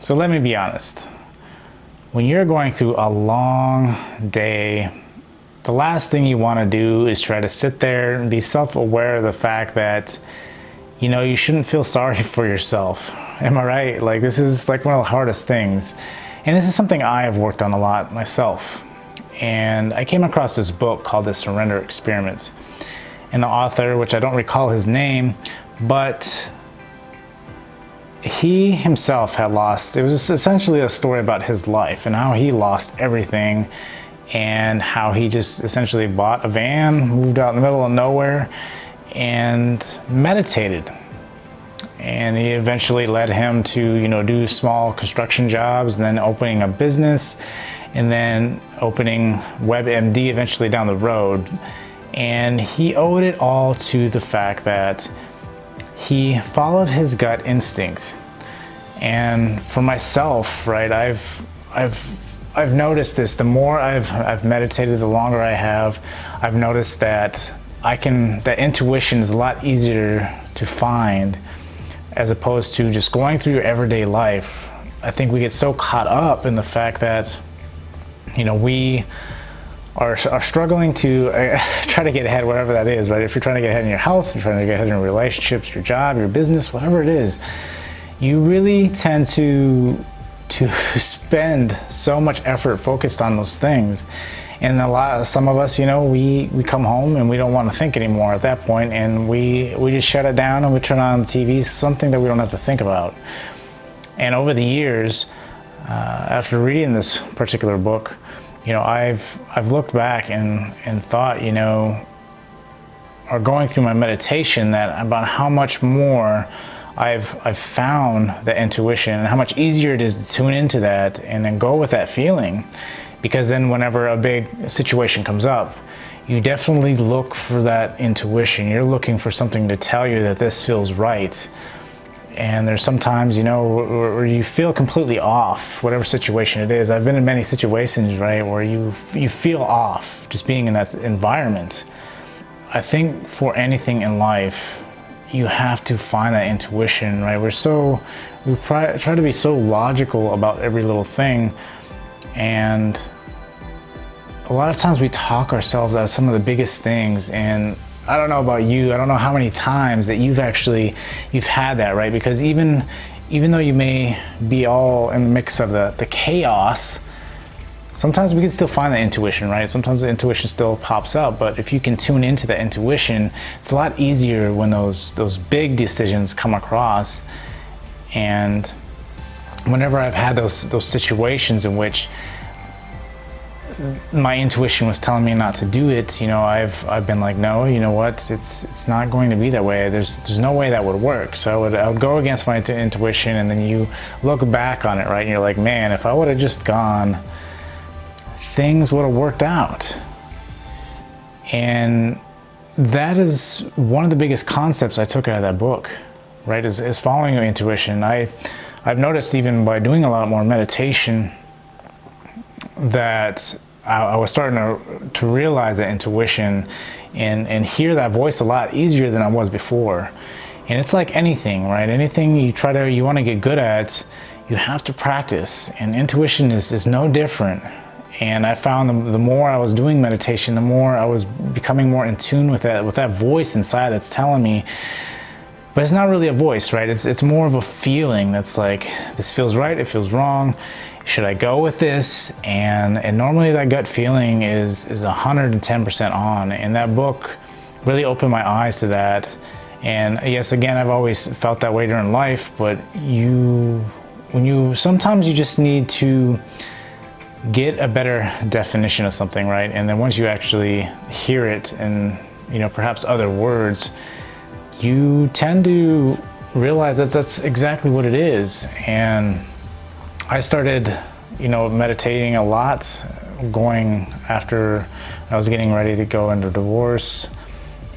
So let me be honest. When you're going through a long day, the last thing you want to do is try to sit there and be self-aware of the fact that, you shouldn't feel sorry for yourself. Am I right? Like, this is like one of the hardest things. And this is something I have worked on a lot myself. And I came across this book called The Surrender Experiment. And the author, which I don't recall his name, but he himself had lost, it was essentially a story about his life and how he lost everything and how he just essentially bought a van, moved out in the middle of nowhere and meditated. And he eventually led him to, do small construction jobs and then opening a business and then opening WebMD eventually down the road. And he owed it all to the fact that he followed his gut instinct. And for myself, right, I've noticed this. The more I've meditated, the longer I have, I've noticed that that intuition is a lot easier to find as opposed to just going through your everyday life. I think we get so caught up in the fact that, we are struggling to try to get ahead, whatever that is, right? If you're trying to get ahead in your health, you're trying to get ahead in your relationships, your job, your business, whatever it is, you really tend to spend so much effort focused on those things. And some of us, we come home and we don't want to think anymore at that point, and we just shut it down and we turn on the TV, something that we don't have to think about. And over the years, after reading this particular book, I've looked back and thought, or going through my meditation, that about how much more I've found the intuition and how much easier it is to tune into that and then go with that feeling. Because then whenever a big situation comes up, you definitely look for that intuition. You're looking for something to tell you that this feels right. And there's sometimes, where you feel completely off, whatever situation it is. I've been in many situations, right, where you feel off just being in that environment. I think for anything in life, you have to find that intuition, right? We try to be so logical about every little thing. And a lot of times we talk ourselves out of some of the biggest things. And I don't know about you, I don't know how many times that you've had that, right? Because even though you may be all in the mix of the chaos, sometimes we can still find that intuition, right? Sometimes the intuition still pops up, but if you can tune into that intuition, it's a lot easier when those big decisions come across. And whenever I've had those situations in which my intuition was telling me not to do it, I've been like, no, you know what? It's not going to be that way. There's no way that would work. So I would go against my intuition, and then you look back on it, right? And you're like, man, if I would have just gone, things would have worked out. And that is one of the biggest concepts I took out of that book, right? Is following your intuition. I've noticed even by doing a lot more meditation that I was starting to realize that intuition and hear that voice a lot easier than I was before. And it's like anything, right? Anything you want to get good at, you have to practice. And intuition is no different. And I found the more I was doing meditation, the more I was becoming more in tune with that voice inside that's telling me. But it's not really a voice, right? It's more of a feeling that's like, this feels right, it feels wrong. Should I go with this? And normally that gut feeling is 110% on. And that book really opened my eyes to that. And yes, again, I've always felt that way during life, but sometimes you just need to get a better definition of something, right? And then once you actually hear it and, perhaps other words, you tend to realize that's exactly what it is. And I started, meditating a lot, going after I was getting ready to go into divorce.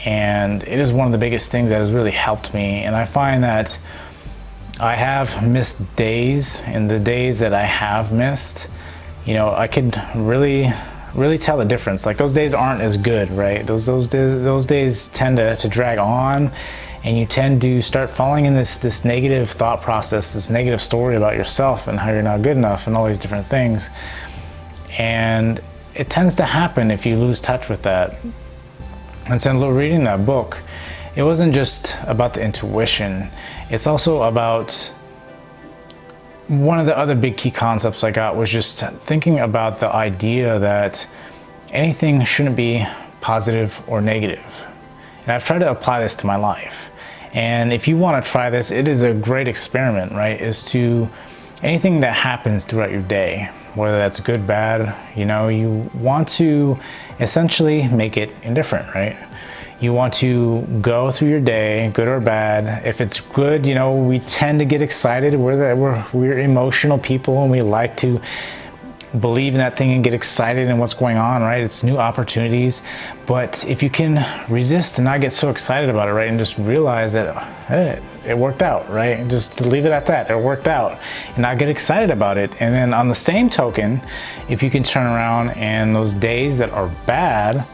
And it is one of the biggest things that has really helped me. And I find that I have missed days, and the days that I have missed, I could really tell the difference. Like, those days aren't as good, right? Those days tend to drag on, and you tend to start falling in this negative thought process, this negative story about yourself and how you're not good enough and all these different things. And it tends to happen if you lose touch with that. And so reading that book, it wasn't just about the intuition, it's also about, one of the other big key concepts I got was just thinking about the idea that anything shouldn't be positive or negative. And I've tried to apply this to my life. And if you want to try this, it is a great experiment, right? Is to anything that happens throughout your day, whether that's good, bad, you want to essentially make it indifferent, right? You want to go through your day, good or bad. If it's good, we tend to get excited. We're emotional people, and we like to believe in that thing and get excited in what's going on, right? It's new opportunities. But if you can resist and not get so excited about it, right, and just realize that, hey, it worked out, right? And just leave it at that, it worked out, and not get excited about it. And then on the same token, if you can turn around and those days that are bad,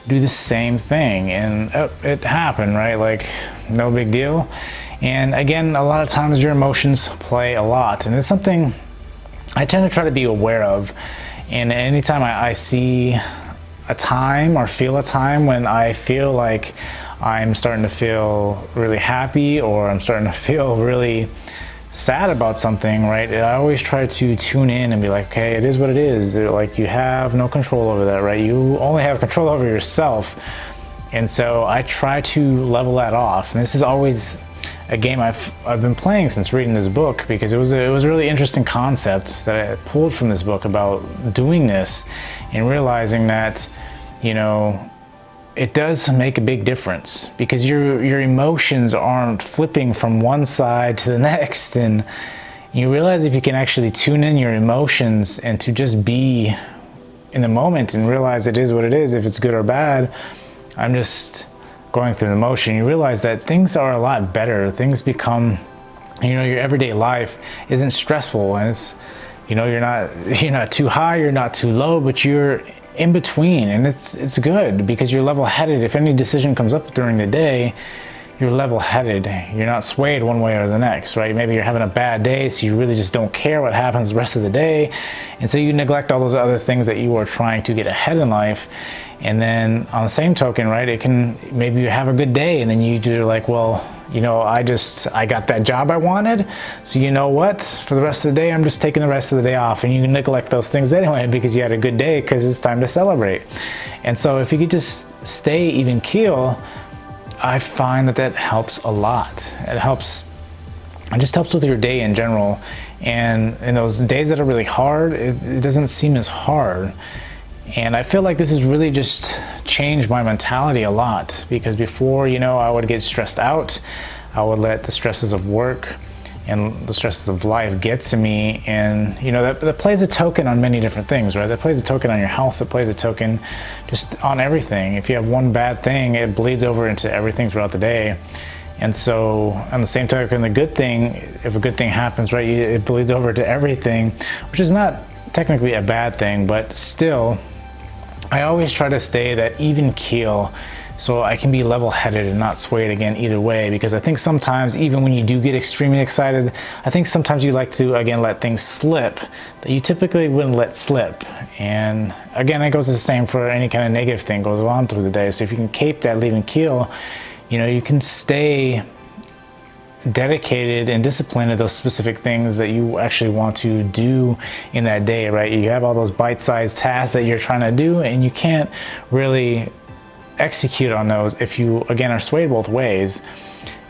do the same thing, and it happened, right? Like, no big deal. And again, a lot of times your emotions play a lot, and it's something I tend to try to be aware of. And anytime I see a time or feel a time when I feel like I'm starting to feel really happy, or I'm starting to feel really sad about something, right? I always try to tune in and be like, okay, it is what it is. They're like, you have no control over that, right? You only have control over yourself. And so I try to level that off. And this is always a game I've been playing since reading this book, because it was a really interesting concept that I pulled from this book about doing this and realizing that, it does make a big difference, because your emotions aren't flipping from one side to the next. And you realize if you can actually tune in your emotions and to just be in the moment and realize it is what it is, if it's good or bad, I'm just going through the motion. You realize that things are a lot better. Things become, your everyday life isn't stressful, and it's, you're not too high, you're not too low, but you're in between, and it's good because you're level-headed. If any decision comes up during the day, you're level-headed. You're not swayed one way or the next, right? Maybe you're having a bad day, so you really just don't care what happens the rest of the day, and so you neglect all those other things that you are trying to get ahead in life. And then on the same token, right, maybe you have a good day, and then you're like, well, I got that job I wanted, so you know what, for the rest of the day, I'm just taking the rest of the day off. And you neglect those things anyway because you had a good day, because it's time to celebrate. And so if you could just stay even keel, I find that helps a lot. It just helps with your day in general. And in those days that are really hard, it doesn't seem as hard. And I feel like this has really just changed my mentality a lot, because before, I would get stressed out. I would let the stresses of work and the stresses of life get to me. And, that plays a token on many different things, right? That plays a token on your health. It plays a token just on everything. If you have one bad thing, it bleeds over into everything throughout the day. And so on the same token, the good thing, if a good thing happens, right, it bleeds over to everything, which is not technically a bad thing, but still, I always try to stay that even keel so I can be level-headed and not swayed again either way, because I think sometimes, even when you do get extremely excited, I think sometimes you like to, again, let things slip that you typically wouldn't let slip. And again, it goes the same for any kind of negative thing goes on through the day. So if you can keep that even keel, you can stay dedicated and disciplined to those specific things that you actually want to do in that day, right? You have all those bite-sized tasks that you're trying to do, and you can't really execute on those if you, again, are swayed both ways.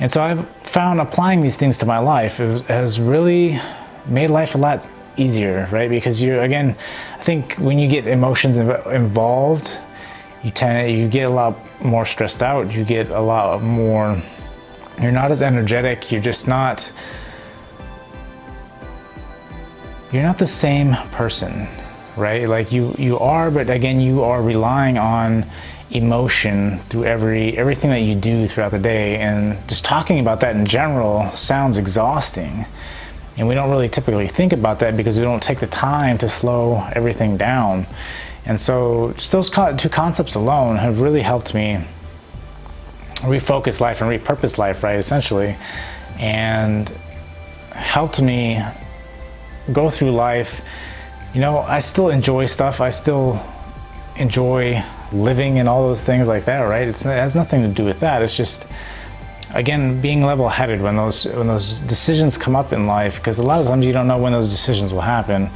And so I've found applying these things to my life has really made life a lot easier, right? Because I think when you get emotions involved, you get a lot more stressed out, you get a lot more, you're not as energetic, you're not the same person, right? Like you are, but again, you are relying on emotion through everything that you do throughout the day. And just talking about that in general sounds exhausting. And we don't really typically think about that because we don't take the time to slow everything down. And so just those two concepts alone have really helped me refocus life and repurpose life, right, essentially, and helped me go through life. You know, I still enjoy stuff. I still enjoy living and all those things like that, right? It has nothing to do with that. It's just, again, being level-headed when those decisions come up in life, because a lot of times you don't know when those decisions will happen,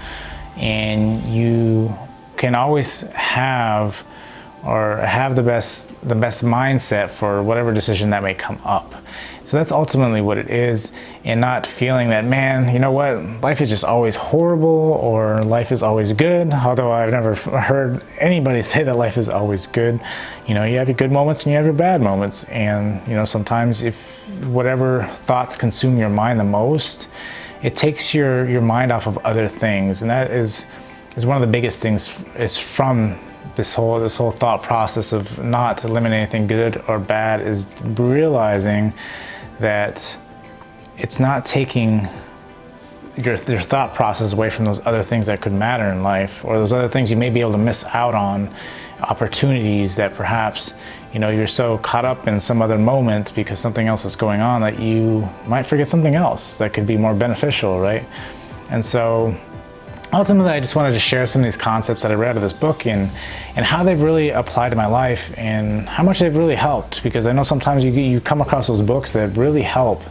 and you can always have the best mindset for whatever decision that may come up. So that's ultimately what it is, and not feeling that, man, you know what, life is just always horrible or life is always good. Although I've never heard anybody say that life is always good. You know, you have your good moments and you have your bad moments, and you know, sometimes if whatever thoughts consume your mind the most, it takes your mind off of other things, and that is one of the biggest things is from this whole thought process of not eliminating anything good or bad, is realizing that it's not taking your thought process away from those other things that could matter in life, or those other things you may be able to miss out on, opportunities that perhaps, you know, you're so caught up in some other moment because something else is going on that you might forget something else that could be more beneficial, right? And so ultimately, I just wanted to share some of these concepts that I read out of this book, and how they've really applied to my life and how much they've really helped, because I know sometimes you come across those books that really help,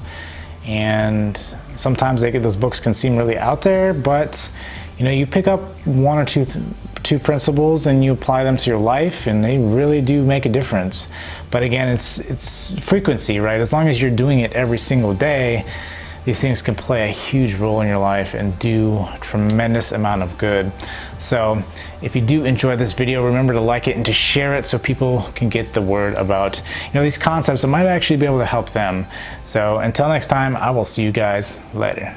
and sometimes those books can seem really out there, but you know, you pick up one or two principles and you apply them to your life, and they really do make a difference. But again, it's frequency, right? As long as you're doing it every single day, these things can play a huge role in your life and do a tremendous amount of good. So if you do enjoy this video, remember to like it and to share it so people can get the word about, you know, these concepts that might actually be able to help them. So until next time, I will see you guys later.